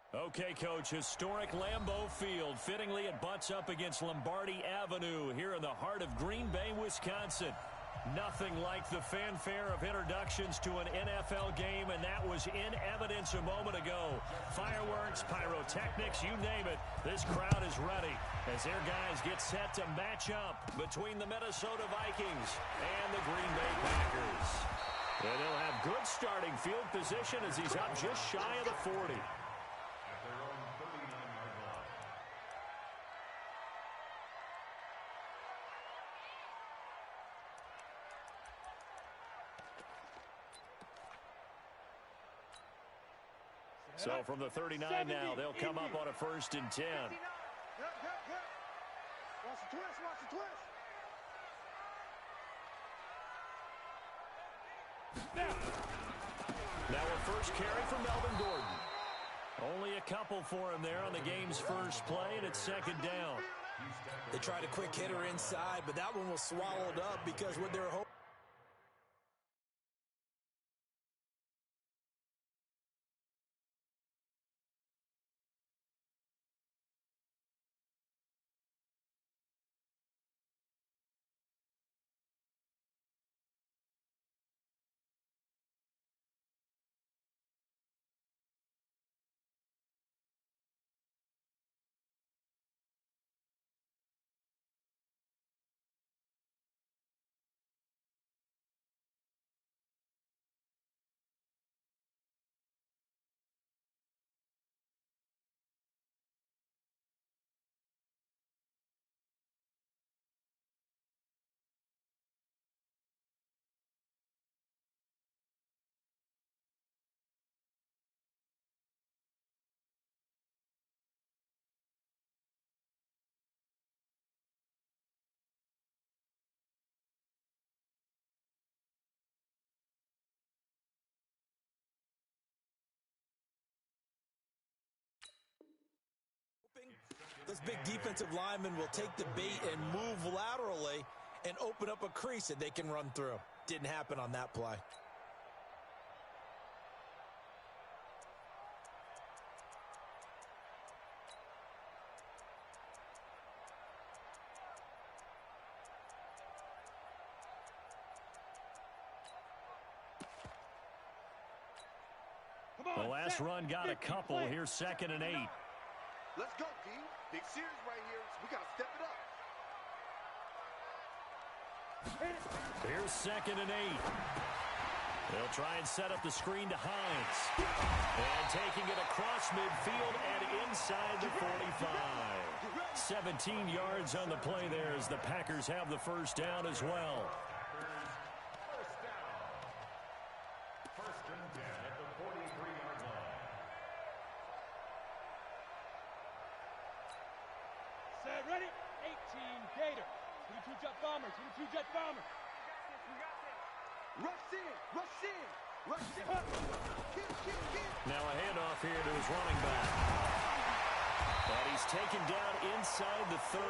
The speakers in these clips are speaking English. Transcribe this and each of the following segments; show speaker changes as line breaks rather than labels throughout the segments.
Okay, Coach, historic Lambeau Field. Fittingly, it butts up against Lombardi Avenue here in the heart of Green Bay, Wisconsin. Nothing like the fanfare of introductions to an NFL game, and that was in evidence a moment ago. Fireworks, pyrotechnics, you name it. This crowd is ready as their guys get set to match up between the Minnesota Vikings and the Green Bay Packers. And they'll have good starting field position as he's up just shy of the 40. So from the 39 now, they'll come up on a 1st and 10.
Watch the twist, watch the twist.
Now a first carry for Melvin Gordon. Only a couple for him there on the game's first play, and it's 2nd down.
They tried a quick hitter inside, but that one was swallowed up because with their hope. This big defensive lineman will take the bait and move laterally and open up a crease that they can run through. Didn't happen on that play.
The last run got a couple. Here's 2nd and 8.
Let's go, D. Big series right here. We got to step it up.
Here's 2nd and 8. They'll try and set up the screen to Hines. And taking it across midfield and inside the 45. 17 yards on the play there as the Packers have the first down as well.
Ready? 18 Gator. 22 Jet Bomber. 22 Jet Bomber. We got this.
Rush in. Rush in. Rush in. Kill.
Now a handoff here to his running back. And he's taken down inside the 30.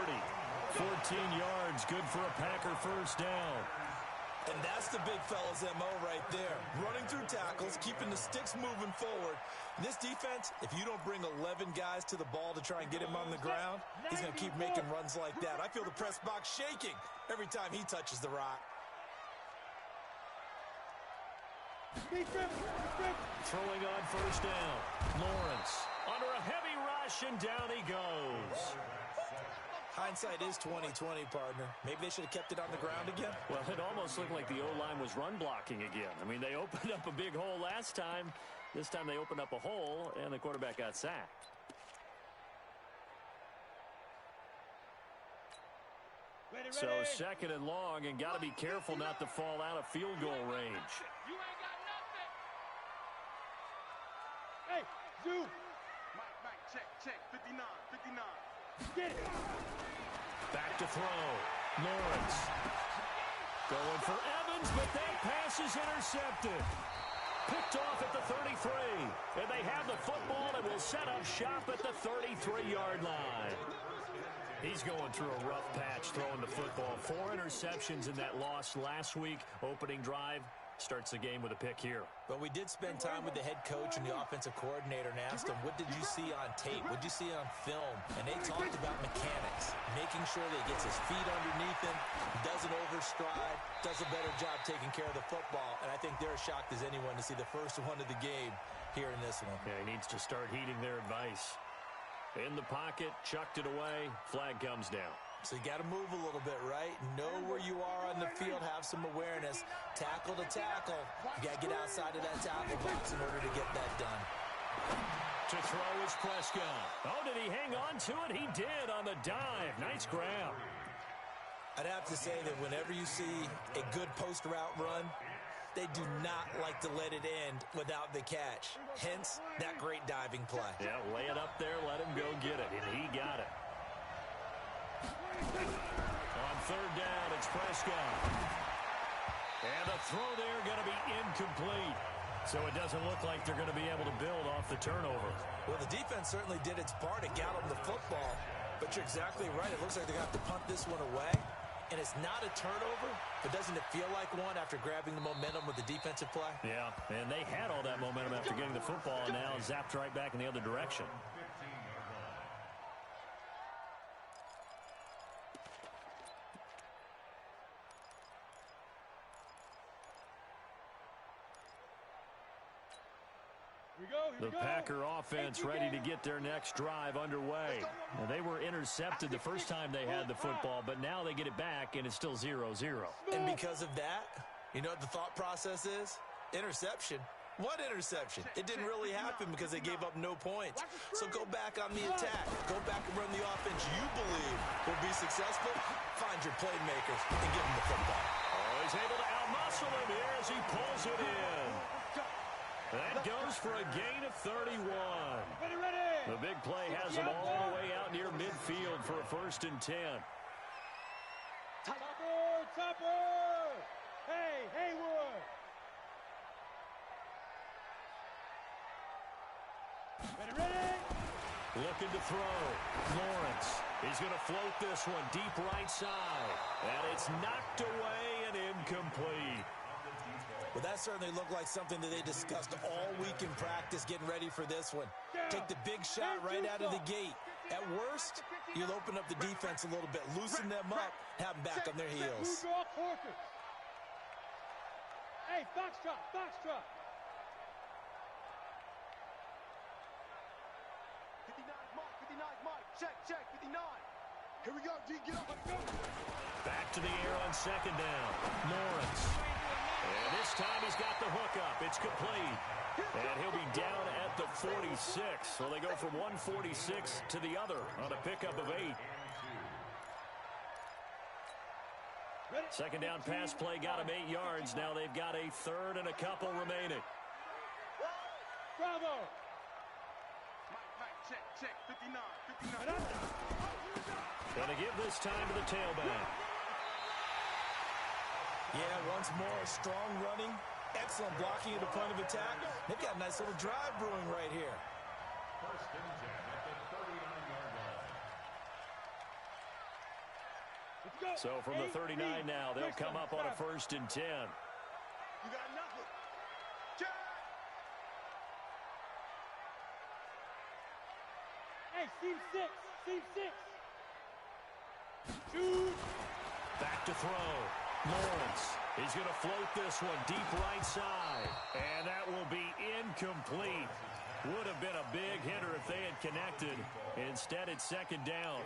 14 yards. Good for a Packer first down.
And that's the big fella's MO right there. Running through tackles, keeping the sticks moving forward. This defense, if you don't bring 11 guys to the ball to try and get him on the ground, he's going to keep making runs like that. I feel the press box shaking every time he touches the rock.
Throwing on first down. Lawrence under a heavy rush, and down he goes.
Hindsight is 20/20, partner. Maybe they should have kept it on the ground again.
Well, it almost looked like the O-line was run blocking again. I mean, they opened up a big hole last time. This time they opened up a hole, and the quarterback got sacked. So 2nd and long, and got to be careful not to fall out of field goal range.
You ain't got nothing. Hey, Zoo.
Mike, check. 59.
Get it.
Back to throw. Lawrence going for Evans, but that pass is intercepted. Picked off at the 33. And they have the football and will set up shop at the 33-yard line. He's going through a rough patch throwing the football. 4 interceptions in that loss last week. Opening drive, Starts the game with a pick here.
But we did spend time with the head coach and the offensive coordinator and asked them, what did you see on tape? What did you see on film? And they talked about mechanics, making sure that he gets his feet underneath him, doesn't overstride, does a better job taking care of the football. And I think they're as shocked as anyone to see the first one of the game here in this one.
Yeah, he needs to start heeding their advice. In the pocket, chucked it away, flag comes down.
So you got to move a little bit, right? Know where you are on the field, have some awareness. Tackle to tackle. You got to get outside of that tackle box in order to get that done.
To throw is Prescott. Oh, did he hang on to it? He did on the dive. Nice grab.
I'd have to say that whenever you see a good post route run, they do not like to let it end without the catch. Hence, that great diving play.
Yeah, lay it up there, let him go get it, and he got it. On third down, it's Prescott. And the throw there going to be incomplete. So it doesn't look like they're going to be able to build off the turnover.
Well, the defense certainly did its part. It got them the football. But you're exactly right. It looks like they're going to have to punt this one away. And it's not a turnover, but doesn't it feel like one after grabbing the momentum with the defensive play?
Yeah, and they had all that momentum after getting the football, and now zapped right back in the other direction. The Packer offense ready to get their next drive underway. Now, they were intercepted the first time they had the football, but now they get it back, and it's still 0-0.
And because of that, you know what the thought process is? Interception. What interception? It didn't really happen because they gave up no points. So go back on the attack. Go back and run the offense you believe will be successful. Find your playmakers and give them the football.
Oh, he's able to outmuscle him here as he pulls it in. That goes for a gain of 31. The big play has them all the way out near midfield for a 1st and 10.
Topper! Hey, Haywood! Ready?
Looking to throw. Lawrence. He's going to float this one deep right side. And it's knocked away and incomplete.
Well, that certainly looked like something that they discussed all week in practice getting ready for this one. Take the big shot right out of the gate. At worst, you'll open up the defense a little bit, loosen them up, have them back on their heels.
Hey, Foxtrot! 59, Mike. Check, 59.
Here we go, D, get up, let's go.
Back to the air on 2nd down. Lawrence. And this time he's got the hook up. It's complete. And he'll be down at the 46. So they go from 146 to the other on a pickup of 8. 2nd down pass play got him 8 yards. Now they've got a 3rd and a couple remaining.
Bravo!
Mike, check, 59.
Gonna give this time to the tailback.
Yeah, once more, strong running, excellent blocking at the point of attack. They've got a nice little drive brewing right here.
So from the 39 now, they'll come up on a 1st and 10.
You got nothing. Check.
Hey, seam 6. Shoot.
Back to throw. Lawrence. He's going to float this one deep right side. And that will be incomplete. Would have been a big hitter if they had connected. Instead, it's 2nd down.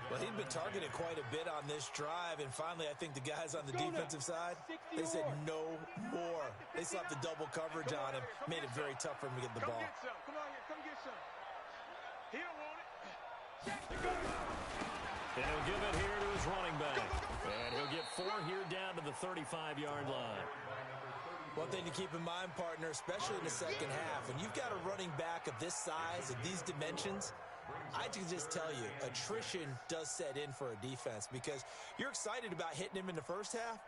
Well, he'd been targeted quite a bit on this drive, and finally I think the guys on the defensive side, they said no more. They slapped the double coverage on him, made it very tough for him to get the ball.
Come on here, come get some. He don't want it.
And he'll give it here to his running back. And he'll get 4 here down to the 35-yard line.
One thing to keep in mind, partner, especially in the second half, when you've got a running back of this size, of these dimensions, I can just tell you, attrition does set in for a defense because you're excited about hitting him in the first half,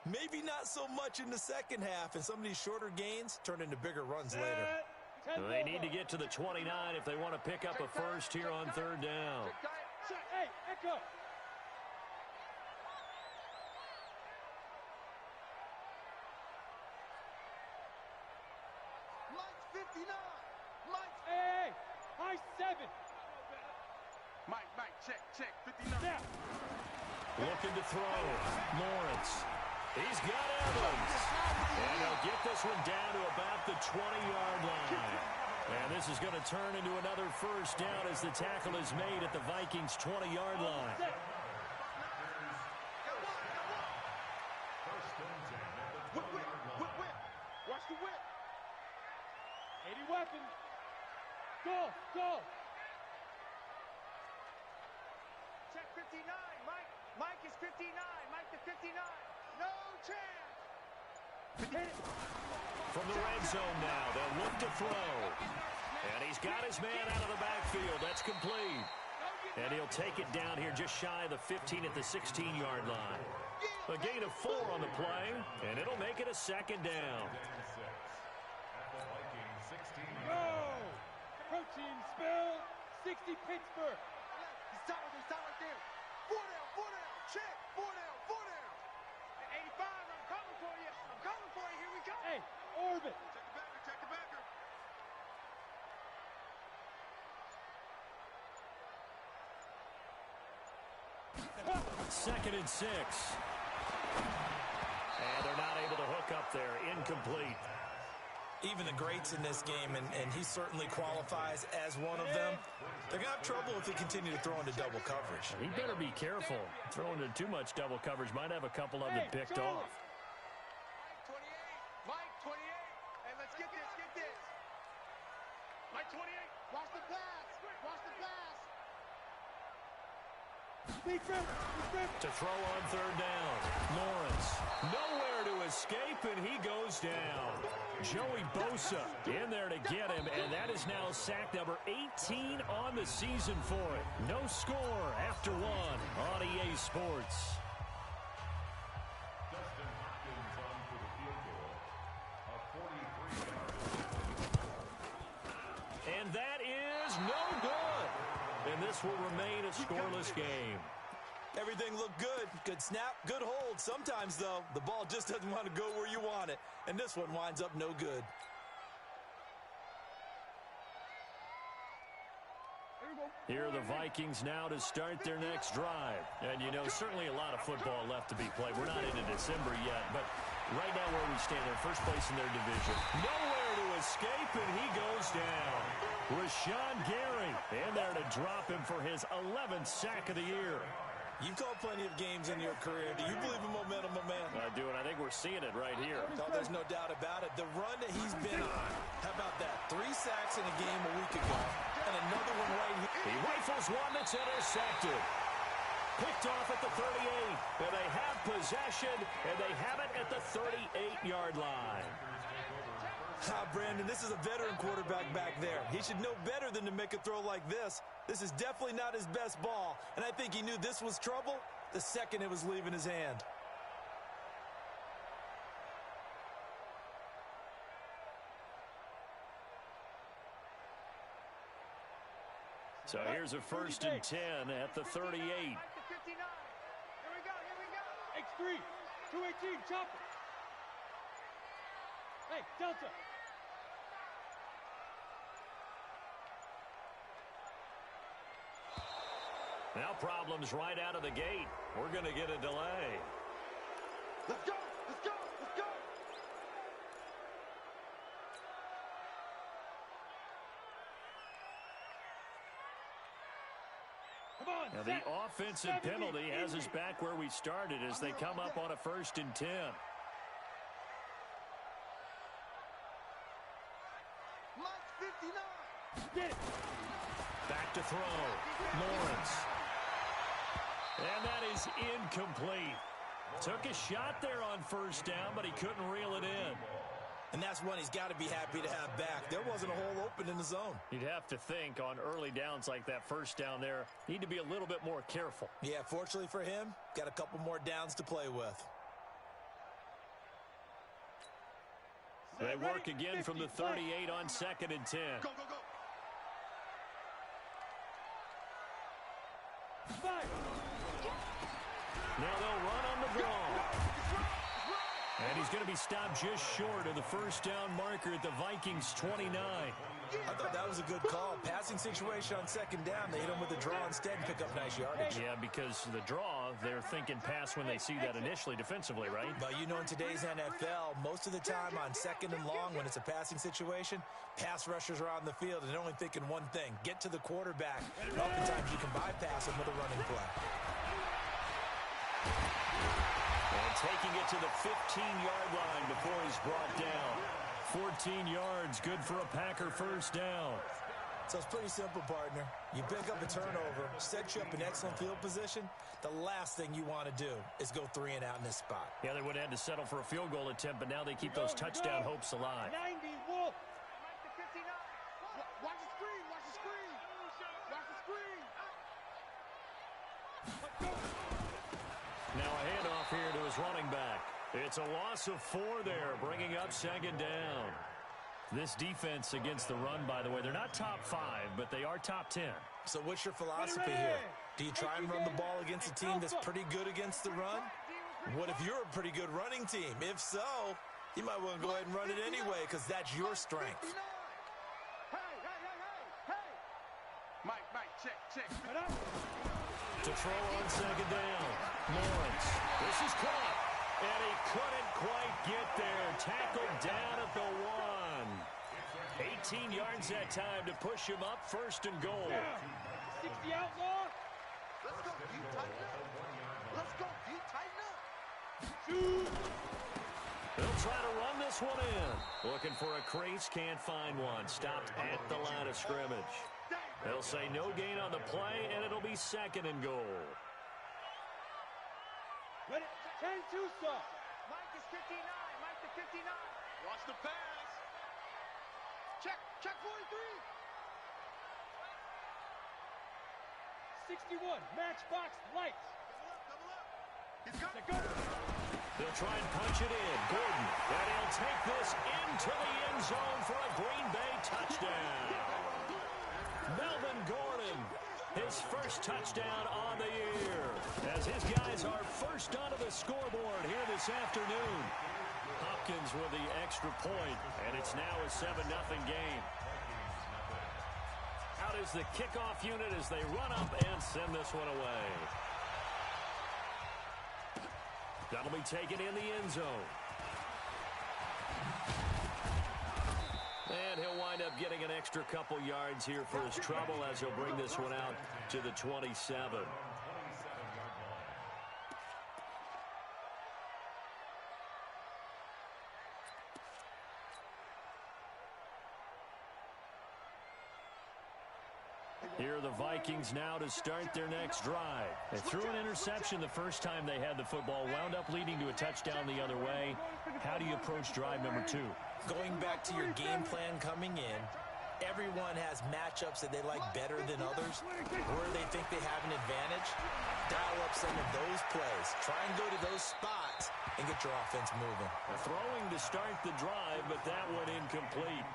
maybe not so much in the second half, and some of these shorter gains turn into bigger runs later.
They need to get to the 29 if they want to pick up a 1st here on 3rd down.
Hey, Echo.
59. Mike.
Hey, high 7.
Mike, check, 59.
Now.
Looking to throw. Lawrence. He's got Evans. And they'll get this one down to about the 20-yard line. And this is going to turn into another first down as the tackle is made at the Vikings' 20-yard line.
Whip. Watch the whip.
80 weapons. Go.
Check 59. Mike is 59. Mike to 59. No chance.
From the red zone now, they'll look to throw. And he's got his man out of the backfield. That's complete. And he'll take it down here just shy of the 15 at the 16-yard line. A gain of 4 on the play, and it'll make it a second down.
Go. Protein spill. 60 Pittsburgh.
He's top right there. 4 down. Check. 4 down. 85, I'm coming for you. Here we go.
Hey, orbit.
Check the backer.
Second and 6. And they're not able to hook up there. Incomplete.
Even the greats in this game, and he certainly qualifies as one of them, they're going to have trouble if they continue to throw into double coverage.
He better be careful. Throwing into too much double coverage might have a couple of them picked off.
Mike 28. Hey, let's get this. Mike 28. Watch the pass.
To throw on third down. Lawrence. Nowhere to escape, and he goes down. Joey Bosa in there to get him, and that is now sack number 18 on the season for it. No score after 1 on EA Sports. And that is no good. And this will remain a scoreless game.
Everything looked good. Good snap, good hold. Sometimes, though, the ball just doesn't want to go where you want it. And this one winds up no good.
Here are the Vikings now to start their next drive. And, you know, certainly a lot of football left to be played. We're not into December yet, but right now where we stand, they're first place in their division. Nowhere to escape, and he goes down. Rashawn Gary in there to drop him for his 11th sack of the year.
You've called plenty of games in your career. Do you believe in momentum, my man?
I do, and I think we're seeing it right here.
Oh, there's no doubt about it. The run that he's been on. How about that? 3 sacks in a game a week ago, and another one right here.
He rifles one that's intercepted. Picked off at the 38, and they have possession, and they have it at the 38-yard line.
Brandon, this is a veteran quarterback back there. He should know better than to make a throw like this. This is definitely not his best ball, and I think he knew this was trouble the second it was leaving his hand.
So here's a 1st and 10 at the 38.
Here we go.
X3, 218, chop it. Hey, Delta.
Now problems right out of the gate. We're going to get a delay.
Let's go.
Come on,
Now the offensive penalty has us back where we started as they come up on a 1st and 10.
Mike 59.
Get it.
Back to throw. Lawrence. And that is incomplete. Took a shot there on 1st down, but he couldn't reel it in.
And that's one he's got to be happy to have back. There wasn't a hole open in the zone.
You'd have to think on early downs like that 1st down there, need to be a little bit more careful.
Yeah, fortunately for him, got a couple more downs to play with.
They work again from the 38 on 2nd and 10.
Go.
Fire.
Now they'll run on the draw. And he's going to be stopped just short of the first down marker at the Vikings' 29.
I thought that was a good call. Passing situation on second down. They hit him with the draw instead and pick up nice yardage.
Yeah, because the draw, they're thinking pass when they see that initially defensively, right?
But you know, in today's NFL, most of the time on second and long when it's a passing situation, pass rushers are on the field and they're only thinking one thing, get to the quarterback. And oftentimes you can bypass him with a running play.
And taking it to the 15-yard line before he's brought down. 14 yards, good for a Packer first down.
So it's pretty simple, partner. You pick up a turnover, set you up in excellent field position. The last thing you want to do is go 3 and out in this spot.
Yeah, they would have had to settle for a field goal attempt, but now they keep those touchdown hopes alive.
90, Wolf.
Mike to 59. Watch the screen. Watch the screen. Watch the screen.
Now a handoff here to his running back. It's a loss of 4 there, bringing up second down. This defense against the run, by the way, they're not top 5, but they are top 10.
So what's your philosophy here? Do you try and run the ball against a team that's pretty good against the run? What if you're a pretty good running team? If so, you might want to go ahead and run it anyway because that's your strength.
Hey. Mike, check.
To throw on second down. Lawrence. This is caught. And he couldn't quite get there. Tackled down at the 1. 18 yards that time to push him up first and goal.
60 outlaw.
Let's go, deep, tighten up. Let's go, deep, tighten up.
They'll try to run this one in. Looking for a crease, can't find one. Stopped at the line of scrimmage. They'll say no gain on the play, and it'll be second and goal.
Ready? 10-2 stop.
Mike is 59. Mike to 59. Watch the pass. Check 43.
61, matchbox lights.
Double up. He's got it.
They'll try and punch it in. Gordon, and he'll take this into the end zone for a Green Bay touchdown. Melvin Gordon, his first touchdown on the year, as his guys are first onto the scoreboard here this afternoon. Hopkins with the extra point, and it's now a 7-0 game. Out is the kickoff unit as they run up and send this one away. That'll be taken in the end zone. And he'll wind up getting an extra couple yards here for his trouble as he'll bring this one out to the 27. Here are the Vikings now to start their next drive. They threw an interception the first time they had the football, wound up leading to a touchdown the other way. How do you approach drive number 2?
Going back to your game plan coming in, everyone has matchups that they like better than others, where they think they have an advantage. Dial up some of those plays. Try and go to those spots and get your offense moving.
Throwing to start the drive, but that one incomplete.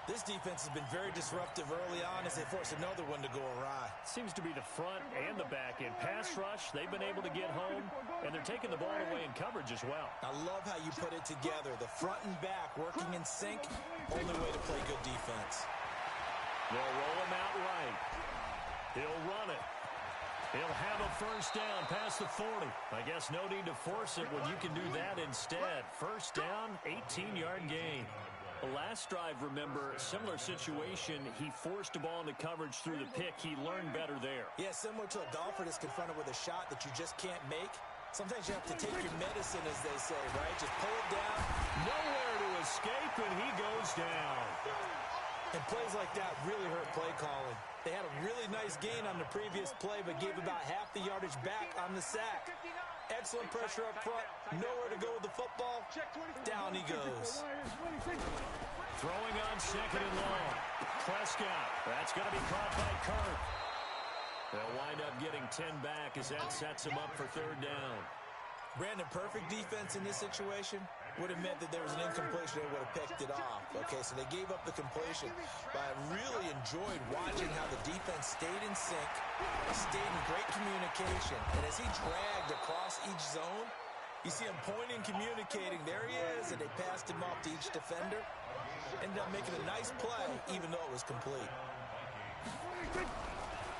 This defense has been very disruptive early on as they force another one to go awry.
Seems to be the front and the back end. Pass rush, they've been able to get home, and they're taking the ball away in coverage as well.
I love how you put it together. The front and back working in sync, only way to play good defense.
They'll roll him out right. He'll run it. He'll have a first down past the 40. I guess no need to force it when you can do that instead. First down, 18-yard gain. The last drive, remember, similar situation. He forced a ball into coverage through the pick. He learned better there.
Yeah, similar to a golfer that's confronted with a shot that you just can't make. Sometimes you have to take your medicine, as they say, right? Just pull it down.
Nowhere to escape, and he goes down.
And plays like that really hurt play calling. They had a really nice gain on the previous play, but gave about half the yardage back on the sack. Excellent pressure up front. Nowhere to go with the football. Down he goes.
Throwing on second and long. Prescott. That's going to be caught by Kirk. They'll wind up getting 10 back as that sets him up for third down.
Brandon, perfect defense in this situation would have meant that there was an incompletion. They would have picked it off. Okay, so they gave up the completion. But I really enjoyed watching how the defense stayed in sync, stayed in great communication. And as he dragged across each zone, You see him pointing, communicating. There he is, and they passed him off to each defender. Ended up making a nice play, even though it was complete.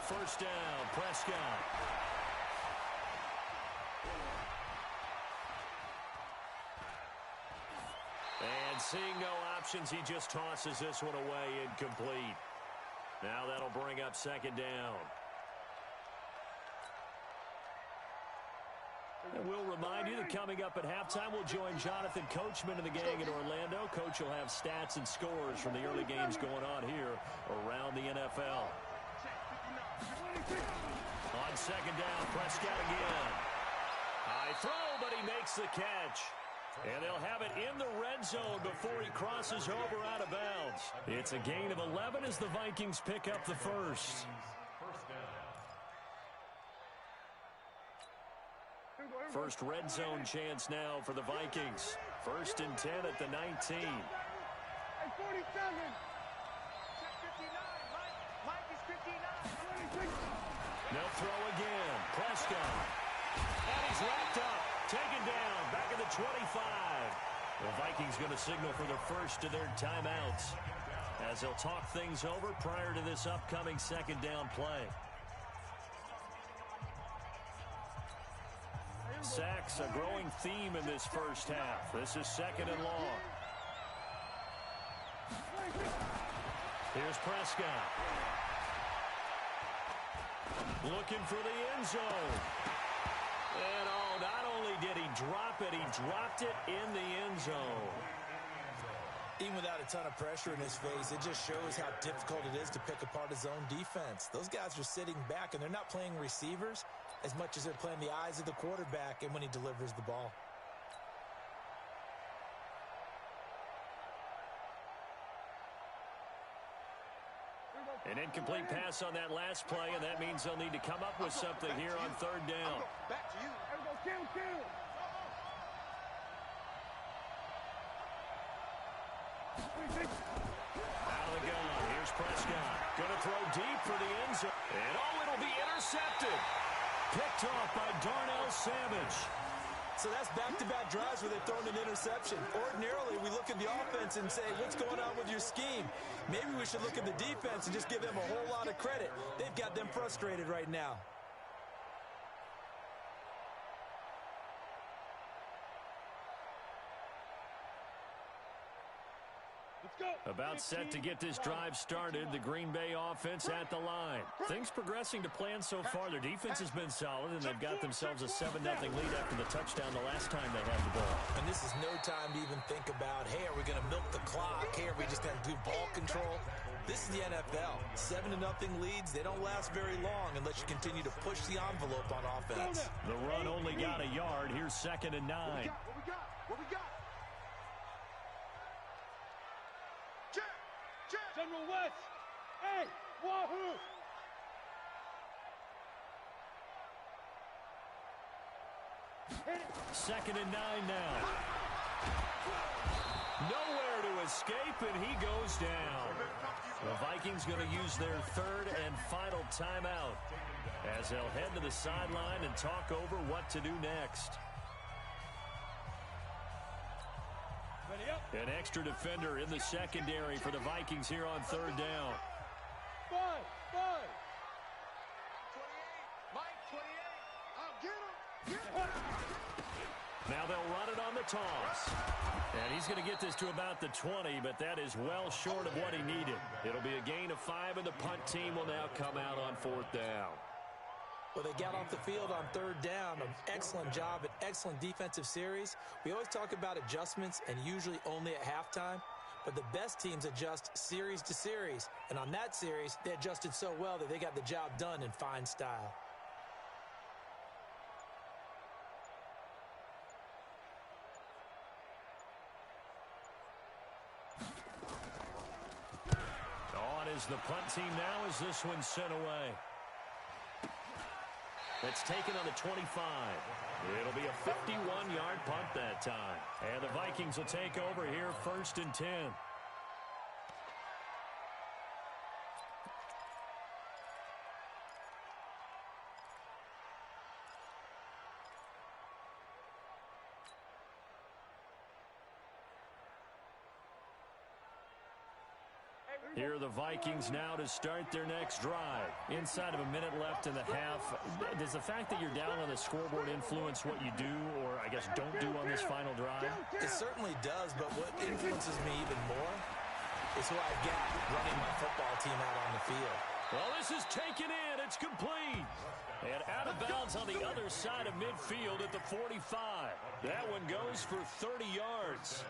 First down, Prescott. And seeing no options, he just tosses this one away incomplete. Now that'll bring up second down. And we'll remind you that coming up at halftime, we'll join Jonathan Coachman and the gang in Orlando. Coach will have stats and scores from the early games going on here around the NFL. On second down, Prescott again. High throw, but he makes the catch. And they'll have it in the red zone before he crosses over out of bounds. It's a gain of 11 as the Vikings pick up the first. First red zone chance now for the Vikings. First and 10 at the 19.
Hey, 47. Check 59. Mike is 59.
They'll throw again. Prescott. And he's wrapped up. Taken down. Back at the 25. The Vikings going to signal for the first of their timeouts as they'll talk things over prior to this upcoming second down play. Sacks, a growing theme in this first half. This is second and long. Here's Prescott. Looking for the end zone. And not only did he drop it, he dropped it in the end zone.
Even without a ton of pressure in his face, it just shows how difficult it is to pick apart his own defense. Those guys are sitting back, and they're not playing receivers as much as they're playing the eyes of the quarterback and when he delivers the ball.
An incomplete pass on that last play, and that means they'll need to come up with something here on third down.
Back to you. Kill.
Out of the gun. Here's Prescott. Going to throw deep for the end zone. And it'll be intercepted. Picked off by Darnell Savage.
So that's back-to-back drives where they've thrown an interception. Ordinarily, we look at the offense and say, what's going on with your scheme? Maybe we should look at the defense and just give them a whole lot of credit. They've got them frustrated right now.
About set to get this drive started. The Green Bay offense at the line. Things progressing to plan so far. Their defense has been solid, and they've got themselves a 7-0 lead after the touchdown the last time they had the ball.
And this is no time to even think about, hey, are we going to milk the clock? Hey, are we just going to do ball control? This is the NFL. 7-0 leads, they don't last very long unless you continue to push the envelope on offense.
The run only got a yard. Here's second and 9.
What we got?
General West! Hey! Wahoo!
Second and 9 now. Nowhere to escape, and he goes down. The Vikings going to use their third and final timeout as they'll head to the sideline and talk over what to do next. An extra defender in the secondary for the Vikings here on third down.
5.
28. Mike, 28. I'll get him.
Now they'll run it on the toss. And he's going to get this to about the 20, but that is well short of what he needed. It'll be a gain of 5, and the punt team will now come out on fourth down.
Well, they got off the field on third down. An excellent job, an excellent defensive series. We always talk about adjustments and usually only at halftime. But the best teams adjust series to series. And on that series, they adjusted so well that they got the job done in fine style.
On is the punt team now as this one's sent away. It's taken on the 25. It'll be a 51-yard punt that time. And the Vikings will take over here first and 10. Here are the Vikings now to start their next drive. Inside of a minute left in the half, does the fact that you're down on the scoreboard influence what you do or, I guess, don't do on this final drive?
It certainly does, but what influences me even more is who I've got running my football team out on the field.
Well, this is taken in. It's complete. And out of bounds on the other side of midfield at the 45. That one goes for 30 yards.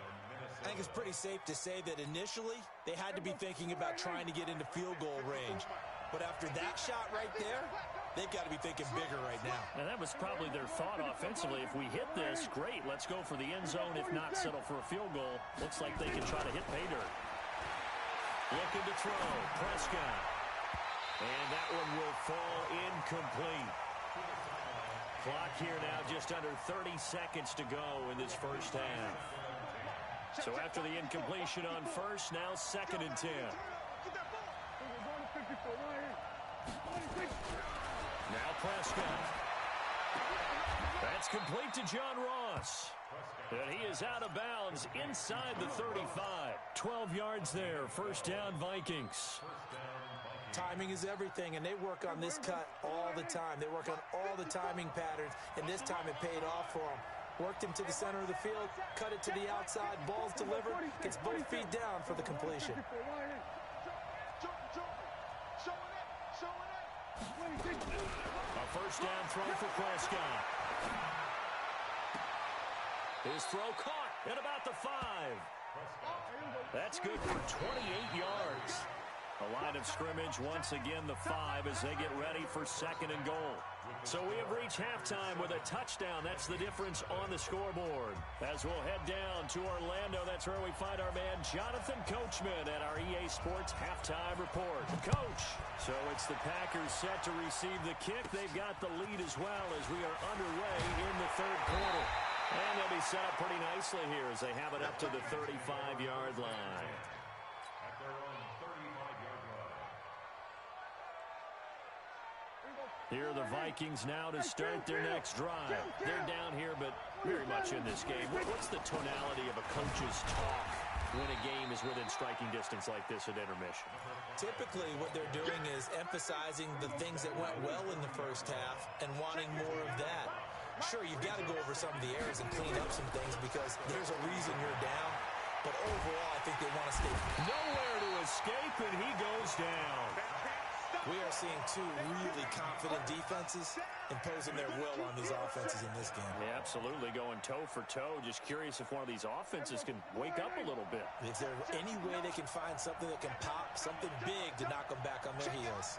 I think it's pretty safe to say that initially they had to be thinking about trying to get into field goal range. But after that shot right there, they've got to be thinking bigger right now.
And that was probably their thought offensively. If we hit this, great. Let's go for the end zone. If not, settle for a field goal. Looks like they can try to hit pay dirt. Looking to throw. Prescott. And that one will fall incomplete. Clock here now just under 30 seconds to go in this first half. So after the incompletion on first, now 2nd and 10. Now Prescott. That's complete to John Ross. And he is out of bounds inside the 35. 12 yards there. First down, Vikings.
Timing is everything, and they work on this cut all the time. They work on all the timing patterns, and this time it paid off for them. Worked him to the center of the field, cut it to the outside, ball's delivered, gets both feet down for the completion.
A first down throw for Prescott. His throw caught at about the 5. That's good for 28 yards. A line of scrimmage once again the 5 as they get ready for 2nd and goal. So we have reached halftime with a touchdown. That's the difference on the scoreboard. As we'll head down to Orlando, that's where we find our man Jonathan Coachman at our EA Sports Halftime Report. Coach, so it's the Packers set to receive the kick. They've got the lead as well as we are underway in the 3rd quarter. And they'll be set up pretty nicely here as they have it up to the 35-yard line. Here are the Vikings now to start their next drive. They're down here, but very much in this game. What's the tonality of a coach's talk when a game is within striking distance like this at intermission?
Typically, what they're doing is emphasizing the things that went well in the first half and wanting more of that. Sure, you've got to go over some of the errors and clean up some things because there's a reason you're down. But overall, I think they want to stay.
Nowhere to escape, and he goes down.
We are seeing two really confident defenses imposing their will on these offenses in this game.
Yeah, absolutely, going toe for toe. Just curious if one of these offenses can wake up a little bit.
Is there any way they can find something that can pop, something big to knock them back on their heels?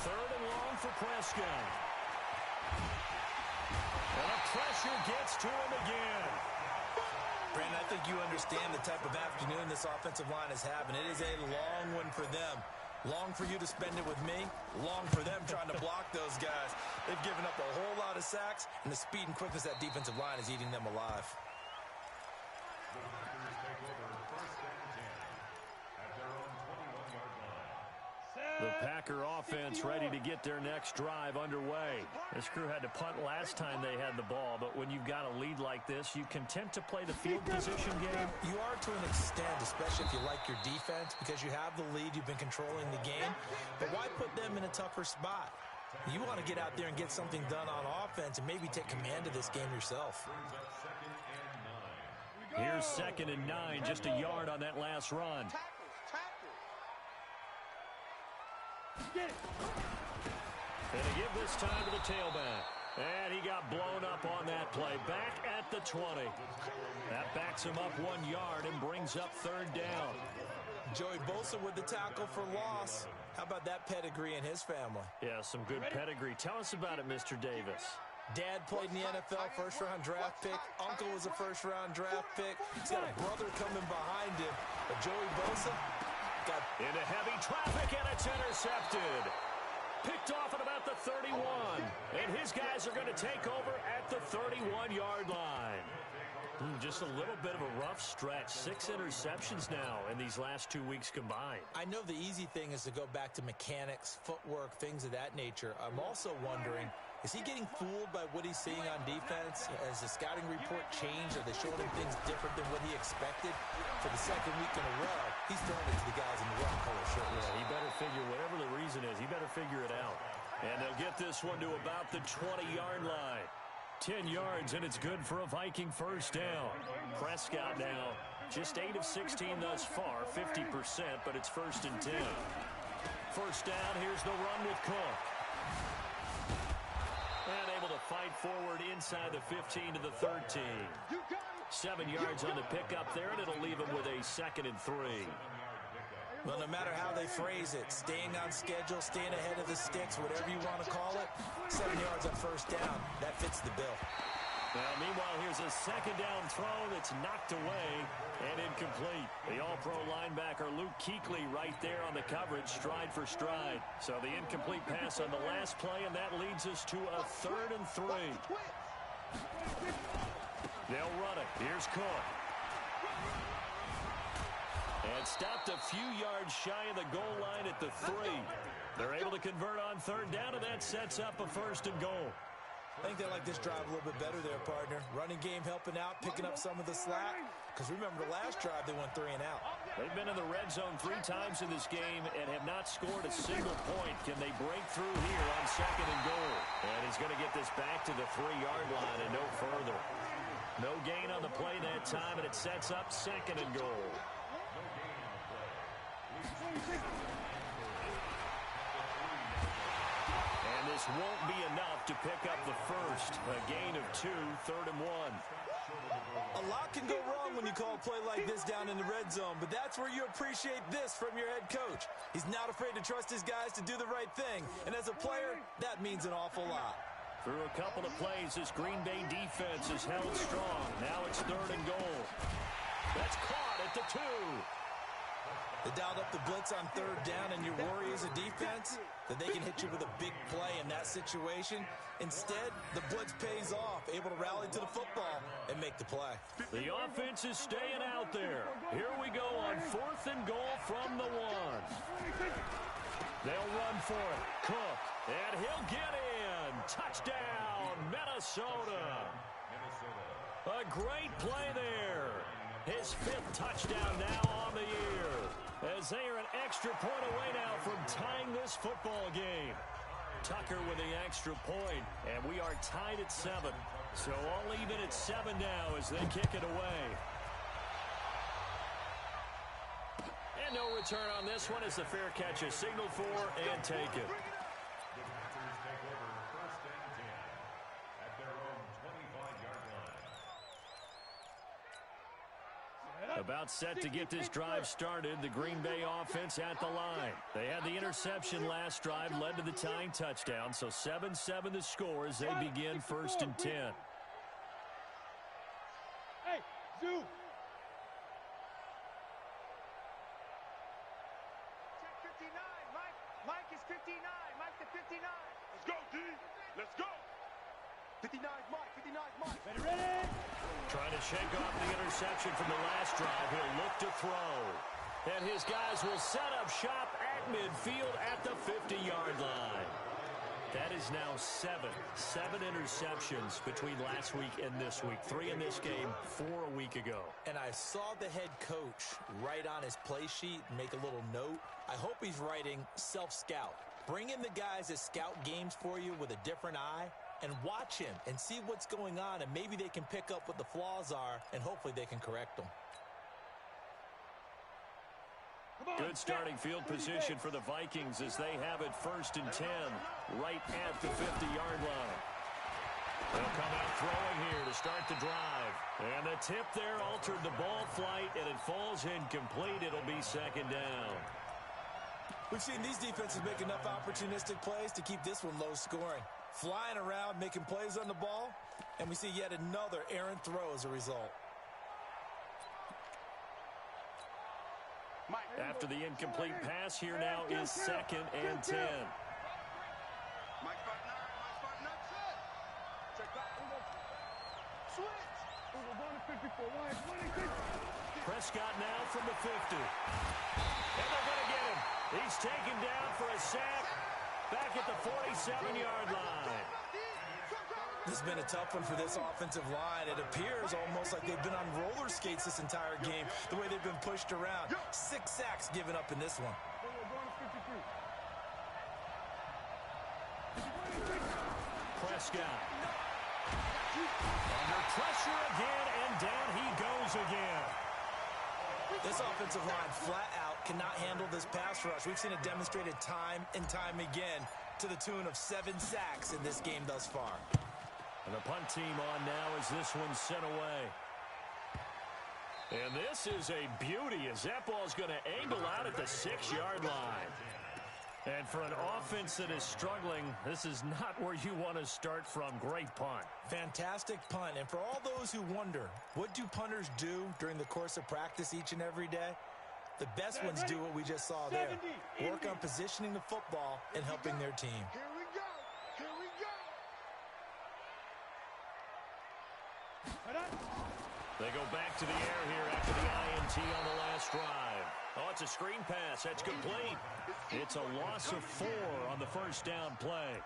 Third and long for Prescott. And the pressure gets to him again.
Brandon, I think you understand the type of afternoon this offensive line is having. It is a long one for them. Long for you to spend it with me. Long for them trying to block those guys. They've given up a whole lot of sacks, and the speed and quickness of that defensive line is eating them alive.
The Packer offense ready to get their next drive underway. This crew had to punt last time they had the ball, but when you've got a lead like this, you content to play the field position game?
You are to an extent, especially if you like your defense, because you have the lead, you've been controlling the game. But why put them in a tougher spot? You want to get out there and get something done on offense and maybe take command of this game yourself.
Here's 2nd and 9, just a yard on that last run.
Get it.
And to give this time to the tailback. And he got blown up on that play. Back at the 20. That backs him up 1 yard and brings up 3rd down.
Joey Bosa with the tackle for loss. How about that pedigree in his family?
Yeah, some good pedigree. Tell us about it, Mr. Davis.
Dad played in the NFL, first-round draft pick. Uncle was a first-round draft pick. He's got a brother coming behind him. But Joey Bosa got
into heavy traffic, and it's intercepted. Picked off at about the 31. And his guys are going to take over at the 31-yard line. Just a little bit of a rough stretch. 6 interceptions now in these last 2 weeks combined.
I know the easy thing is to go back to mechanics, footwork, things of that nature. I'm also wondering, is he getting fooled by what he's seeing on defense? Has the scouting report changed? Are they showing him things different than what he expected? For the second week in a row, he's throwing it to the guys in the red color shirts.
Yeah, he better figure, whatever the reason is, he better figure it out. And they'll get this one to about the 20-yard line. 10 yards, and it's good for a Viking first down. Prescott now just 8 of 16 thus far, 50%, but it's 1st and 10. First down, here's the run with Cook. And able to fight forward inside the 15 to the 13. 7 yards on the pickup there, and it'll leave him with a 2nd and 3.
Well, no matter how they phrase it, staying on schedule, staying ahead of the sticks, whatever you want to call it, 7 yards on first down, that fits the bill.
Now, meanwhile, here's a 2nd down throw that's knocked away and incomplete. The all-pro linebacker Luke Kuechly right there on the coverage, stride for stride. So the incomplete pass on the last play, and that leads us to a 3rd and 3. They'll run it. Here's Cook. And stopped a few yards shy of the goal line at the 3. They're able to convert on 3rd down, and that sets up a 1st and goal.
I think they like this drive a little bit better there, partner. Running game helping out, picking up some of the slack. Because remember, the last drive, they went 3 and out.
They've been in the red zone 3 times in this game and have not scored a single point. Can they break through here on 2nd and goal? And he's going to get this back to the 3-yard line and no further. No gain on the play that time, and it sets up 2nd and goal. And this won't be enough to pick up the first. A gain of 2, 3rd and 1.
A lot can go wrong when you call a play like this down in the red zone, but that's where you appreciate this from your head coach. He's not afraid to trust his guys to do the right thing, and as a player, that means an awful lot.
Through a couple of plays, this Green Bay defense is held strong. Now it's 3rd and goal. That's caught at the 2.
They dialed up the blitz on 3rd down, and your worry as a defense that they can hit you with a big play in that situation. Instead, the blitz pays off, able to rally to the football and make the play.
The offense is staying out there. Here we go on 4th and goal from the 1. They'll run for it. Cook, and he'll get in. Touchdown, Minnesota. A great play there. His 5th touchdown now on the year, as they are an extra point away now from tying this football game. Tucker with the extra point, and we are tied at 7. So all even at 7 now as they kick it away. And no return on this one as the fair catch is signaled for and taken. About set to get this drive started. The Green Bay offense at the line. They had the interception last drive, led to the tying touchdown. So 7-7 the score as they begin 1st and 10.
Hey, Zoo.
Check 59. Mike is 59. Mike to 59. Let's go, D. Let's go. 59 Mike. 59 Mike.
Ready?
Trying to shake off the interception from the last drive. He'll look to throw. And his guys will set up shop at midfield at the 50-yard line. That is now 7 interceptions between last week and this week. 3 in this game, 4 a week ago.
And I saw the head coach write on his play sheet and make a little note. I hope he's writing self-scout. Bring in the guys that scout games for you with a different eye and watch him and see what's going on, and maybe they can pick up what the flaws are, and hopefully they can correct them.
Good starting field position for the Vikings as they have it 1st and 10 right at the 50-yard line. They'll come out throwing here to start the drive. And the tip there altered the ball flight, and it falls incomplete. It'll be 2nd down.
We've seen these defenses make enough opportunistic plays to keep this one low scoring. Flying around, making plays on the ball, and we see yet another errant throw as a result.
After the incomplete pass, here now is 2nd and 10.
Mike button up. Check back. Switch.
Prescott now from the 50. And they're going to get him. He's taken down for a sack back at the 47-yard line.
This has been a tough one for this offensive line. It appears almost like they've been on roller skates this entire game, the way they've been pushed around. 6 sacks given up in this one.
Prescott. Under pressure again, and down he goes again.
This offensive line flat out cannot handle this pass rush. We've seen it demonstrated time and time again to the tune of 7 sacks in this game thus far.
And the punt team on now as this one's sent away. And this is a beauty as that ball's going to angle out at the 6-yard line. And for an offense that is struggling, this is not where you want to start from. Great punt.
Fantastic punt. And for all those who wonder, what do punters do during the course of practice each and every day? The best ones do what we just saw there. Work on positioning the football and helping their team.
Here we go. Here we go.
They go back to the air here after the INT on the last drive. Oh, it's a screen pass. That's complete. It's a loss of 4 on the first down play.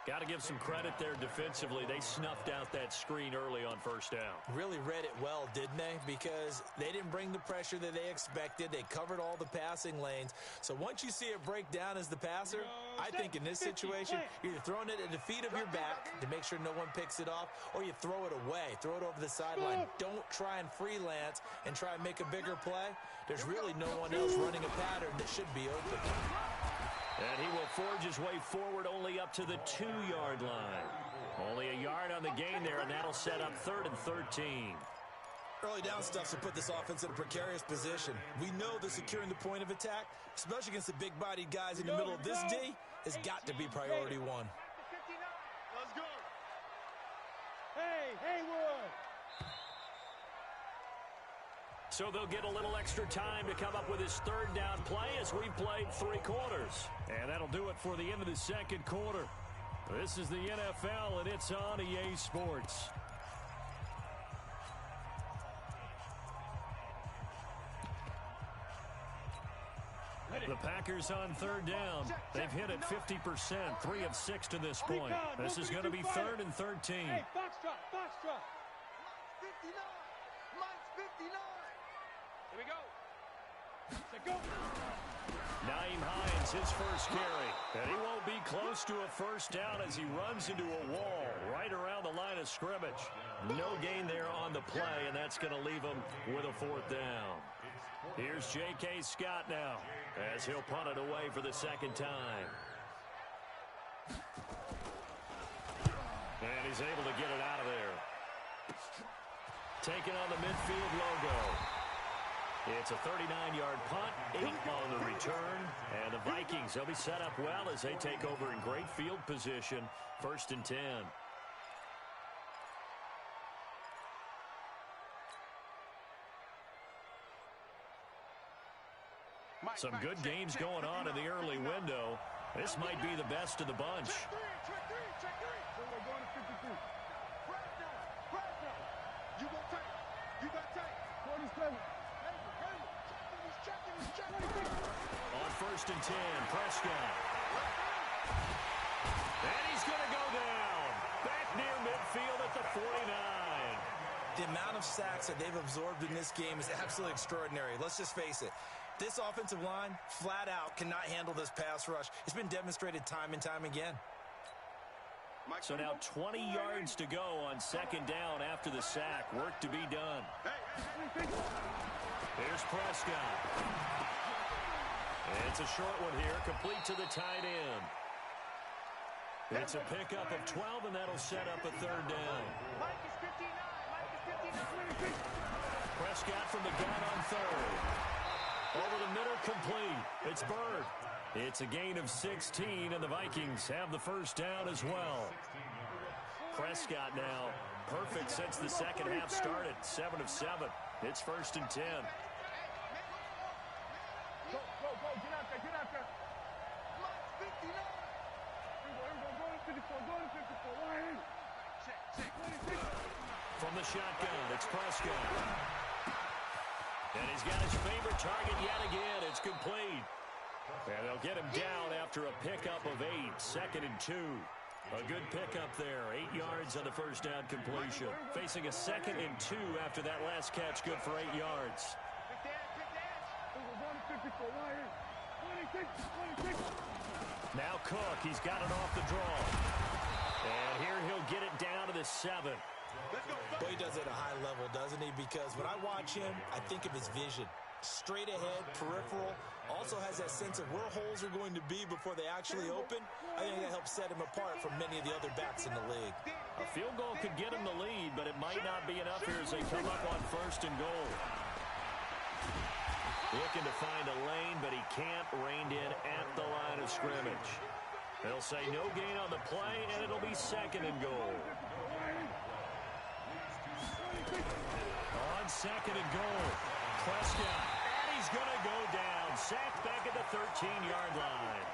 Got to give some credit there defensively. They snuffed out that screen early on first down.
Really read it well, didn't they? Because they didn't bring the pressure that they expected. They covered all the passing lanes. So once you see it break down as the passer, I think in this situation, you're either throwing it at the feet of your back to make sure no one picks it off, or you throw it away, throw it over the sideline. Don't try and freelance and try and make a bigger play. There's really no one else running a pattern that should be open.
And he will forge his way forward only up to the 2-yard line. Only a yard on the gain there, and that'll set up 3rd and 13.
Early down stuff to put this offense in a precarious position. We know that securing the point of attack, especially against the big-bodied guys in the middle of this D, has got to be priority 1.
Let's go.
Hey, Haywood.
So they'll get a little extra time to come up with his 3rd down play as we played 3 quarters. And that'll do it for the end of the 2nd quarter. This is the NFL, and it's on EA Sports. The Packers on 3rd down. They've hit it 50%, 3 of 6 to this point. This is going to be 3rd and 13.
Hey, box drop, box drop.
59. Mike's 59. Here we go.
Set go.
Naeem Hines, his first carry. And he won't be close to a first down as he runs into a wall right around the line of scrimmage. No gain there on the play, and that's going to leave him with a 4th down. Here's J.K. Scott now as he'll punt it away for the 2nd time. And he's able to get it out of there. Taking on the midfield logo. It's a 39-yard punt, 8 on the return. And the Vikings, they'll be set up well as they take over in great field position. 1st and 10. Some good games going on in the early window. This might be the best of the bunch.
Check three.
We're going to 53.
Press now. You got tight. You got tight.
47.
He's checking.
On 1st and 10, Prescott. And he's going to go down. Back near midfield at the 49.
The amount of sacks that they've absorbed in this game is absolutely extraordinary. Let's just face it. This offensive line, flat out, cannot handle this pass rush. It's been demonstrated time and time again.
So now 20 yards to go on 2nd down after the sack. Work to be done. Here's Prescott. It's a short one here, complete to the tight end. It's a pickup of 12, and that'll set up a 3rd down.
Mike is 59.
Prescott from the gun on 3rd. Over the middle, complete. It's Bird. It's a gain of 16, and the Vikings have the 1st down as well. Prescott now, perfect since the 2nd half started. 7 of 7. It's 1st and 10.
Go. Get out there.
Mike's 59.
Go to 54. Check. 26.
From the shotgun, it's Prescott. And he's got his favorite target yet again. It's complete. And they'll get him down after a pickup of 8, 2nd and 2. A good pickup there, 8 yards on the first down completion. Facing a 2nd and 2 after that last catch, good for 8 yards. Now Cook, he's got it off the draw. And here he'll get it down to the 7.
Well, he does it at a high level, doesn't he? Because when I watch him, I think of his vision. Straight ahead, peripheral. Also has that sense of where holes are going to be before they actually open. I think that helps set him apart from many of the other backs in the league.
A field goal could get him the lead, but it might not be enough here as they come up on 1st and goal. Looking to find a lane, but he can't. Reined in at the line of scrimmage. They'll say no gain on the play, and it'll be 2nd and goal. On 2nd and goal, Prescott, and he's going to go down. Sacked back at the 13-yard line.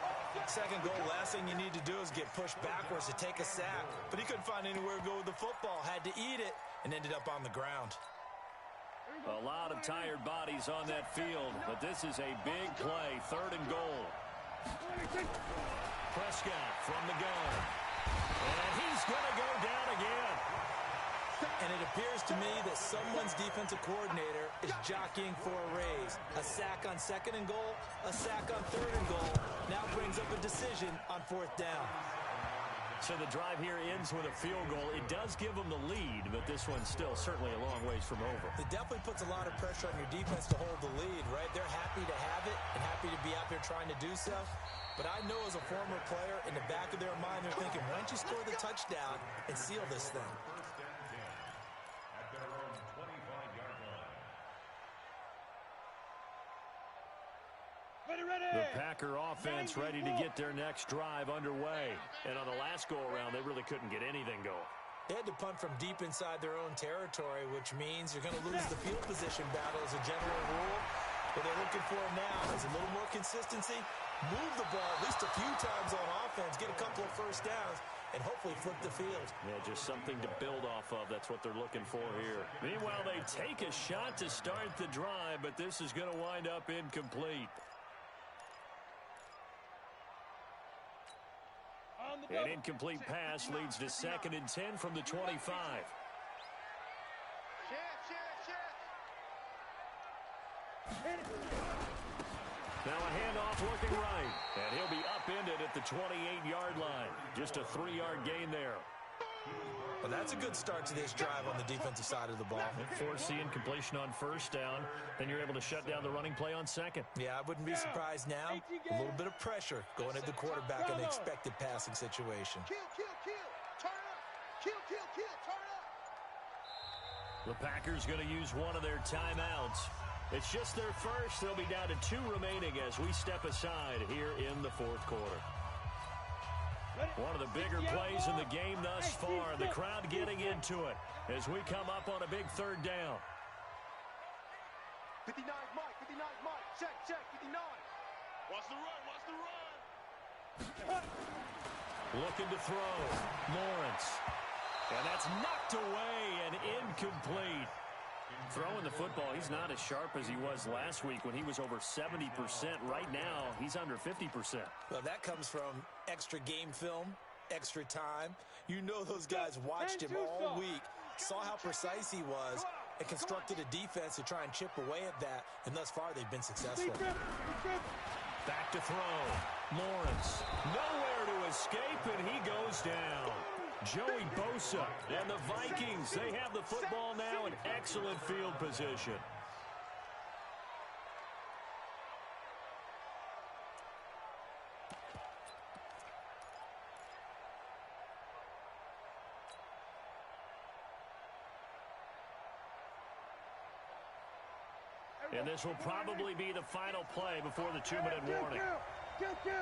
2nd goal, last thing you need to do is get pushed backwards to take a sack. But he couldn't find anywhere to go with the football. Had to eat it and ended up on the ground.
A lot of tired bodies on that field, but this is a big play. 3rd and goal. Prescott from the gun. And he's going to go down again.
And it appears to me that someone's defensive coordinator is jockeying for a raise. A sack on 2nd and goal, a sack on 3rd and goal. Now brings up a decision on 4th down.
So the drive here ends with a field goal. It does give them the lead, but this one's still certainly a long ways from over.
It definitely puts a lot of pressure on your defense to hold the lead, right? They're happy to have it and happy to be out there trying to do so. But I know as a former player, in the back of their mind, they're thinking, why don't you score the touchdown and seal this thing?
The Packer offense ready to get their next drive underway. And on the last go-around, they really couldn't get anything going.
They had to punt from deep inside their own territory, which means you're going to lose the field position battle as a general rule. What they're looking for now is a little more consistency, move the ball at least a few times on offense, get a couple of first downs, and hopefully flip the field.
Yeah, just something to build off of. That's what they're looking for here. Meanwhile, they take a shot to start the drive, but this is going to wind up incomplete. An incomplete pass leads to 2nd and 10 from the 25. Now a handoff looking right. And he'll be upended at the 28-yard line. Just a 3-yard gain there.
Well, that's a good start to this drive on the defensive side of the ball.
Force the incompletion on 1st down. Then you're able to shut down the running play on 2nd.
Yeah, I wouldn't be surprised now. A little bit of pressure going at the quarterback in the expected passing situation.
Turn up. Turn up.
The Packers going to use one of their timeouts. It's just their first. They'll be down to 2 remaining as we step aside here in the 4th quarter. One of the bigger plays in the game thus far. The crowd getting into it as we come up on a big 3rd down.
59 Mike. Check. 59. Watch the run.
Looking to throw. Lawrence. And that's knocked away and incomplete. Throwing the football, he's not as sharp as he was last week when he was over 70%. Right now, he's under 50%.
Well, that comes from extra game film, extra time. You know those guys watched him all week, saw how precise he was, and constructed a defense to try and chip away at that. And thus far, they've been successful.
Back to throw. Lawrence. Nowhere to escape, and he goes down. Joey Bosa and the Vikings, they have the football now in excellent field position. And this will probably be the final play before the 2-minute warning.
Kill.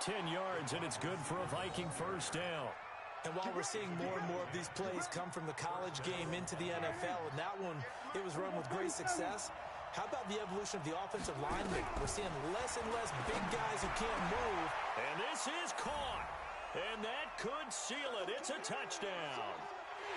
10 yards, and it's good for a Viking first down.
And while we're seeing more and more of these plays come from the college game into the NFL, and that one, it was run with great success, How about the evolution of the offensive linemen? We're seeing less and less big guys who can't move.
And this is caught. And that could seal it. It's a touchdown.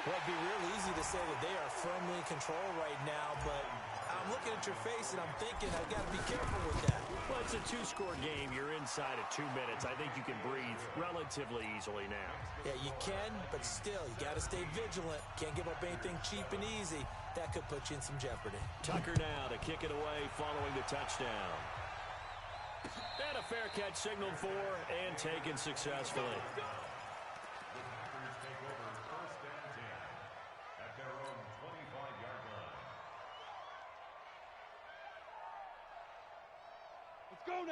Well, it'd be real easy to say that they are firmly in control right now, but I'm looking at your face and I'm thinking I've got to be careful with that.
Well, it's a two-score game. You're inside of 2 minutes. I think you can breathe relatively easily now.
Yeah, you can, but still, you got to stay vigilant. Can't give up anything cheap and easy. That could put you in some jeopardy.
Tucker now to kick it away following the touchdown. And a fair catch signaled for and taken successfully.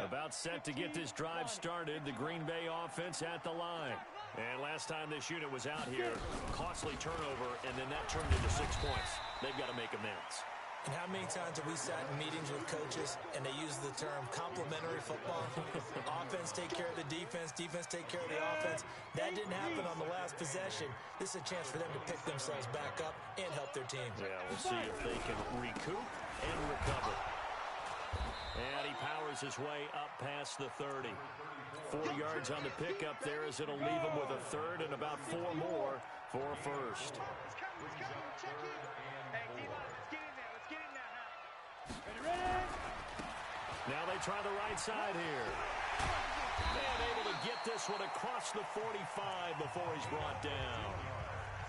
About set to get this drive started, the Green Bay offense at the line. And last time this unit was out here, costly turnover, and then that turned into 6 points. They've got to make amends.
And how many times have we sat in meetings with coaches and they use the term complementary football? Offense take care of the defense, defense take care of the offense. That didn't happen on the last possession. This is a chance for them to pick themselves back up and help their team.
Yeah, we'll see if they can recoup and recover. And he powers his way up past the 30. 4 yards on the pickup there as it'll leave him with a third and about 4 more for a first.
Let's check in. Hey, D-line, let's get in there. Let's get in there now.
Ready?
Now they try the right side here. And able to get this one across the 45 before he's brought down.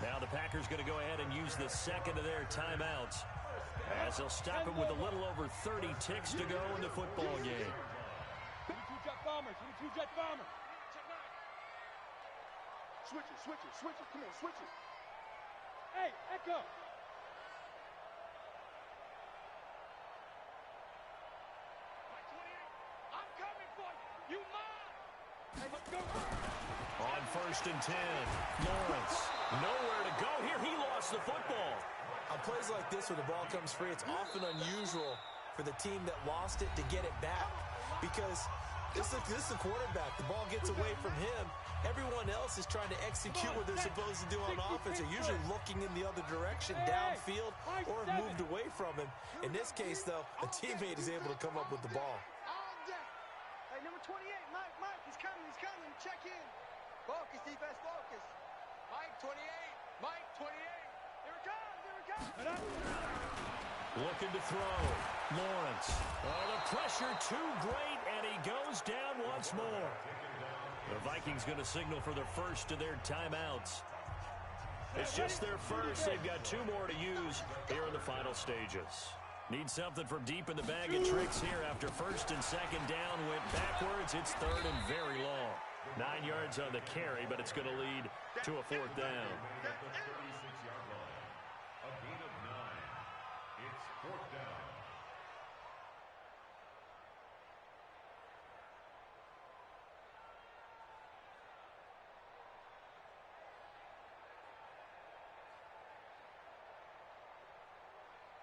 Now the Packers going to go ahead and use the second of their timeouts, as they'll stop him with a little over 30 ticks to go in the football game.
22 jet bombers, 22 jet bombers.
Switch it, switch it, switch it. Come on, switch it.
Hey, Echo.
Mike 28, I'm coming for you. You mine.
Hey, let's go.
On 1st and 10, Lawrence, nowhere to go here. He lost the football.
On plays like this where the ball comes free, it's often unusual for the team that lost it to get it back, because this is the quarterback. The ball gets away from him. Everyone else is trying to execute what they're supposed to do on offense. They're usually looking in the other direction, downfield, or have moved away from him. In this case, though, a teammate is able to come up with the ball.
All day. Hey, number 28, Mike, he's coming. Check in. Focus, defense, focus. Mike 28, Mike 28. Here it comes.
Looking to throw. Lawrence. Oh, the pressure too great, and he goes down once more. The Vikings going to signal for the first of their timeouts. It's just their first. They've got 2 more to use here in the final stages. Need something from deep in the bag of tricks here after 1st and 2nd down. Went backwards. It's 3rd and very long. 9 yards on the carry, but it's going to lead to a 4th down.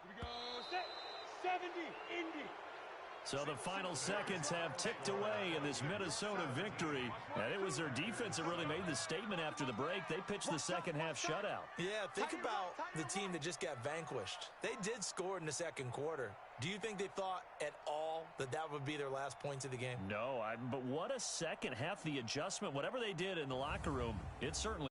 Here we go. Set. 70. Indy.
So the final seconds have ticked away in this Minnesota victory. And it was their defense that really made the statement after the break. They pitched the second half shutout.
Yeah, think about the team that just got vanquished. They did score in the second quarter. Do you think they thought at all that that would be their last points of the game?
No, but what a second half, the adjustment, whatever they did in the locker room, it certainly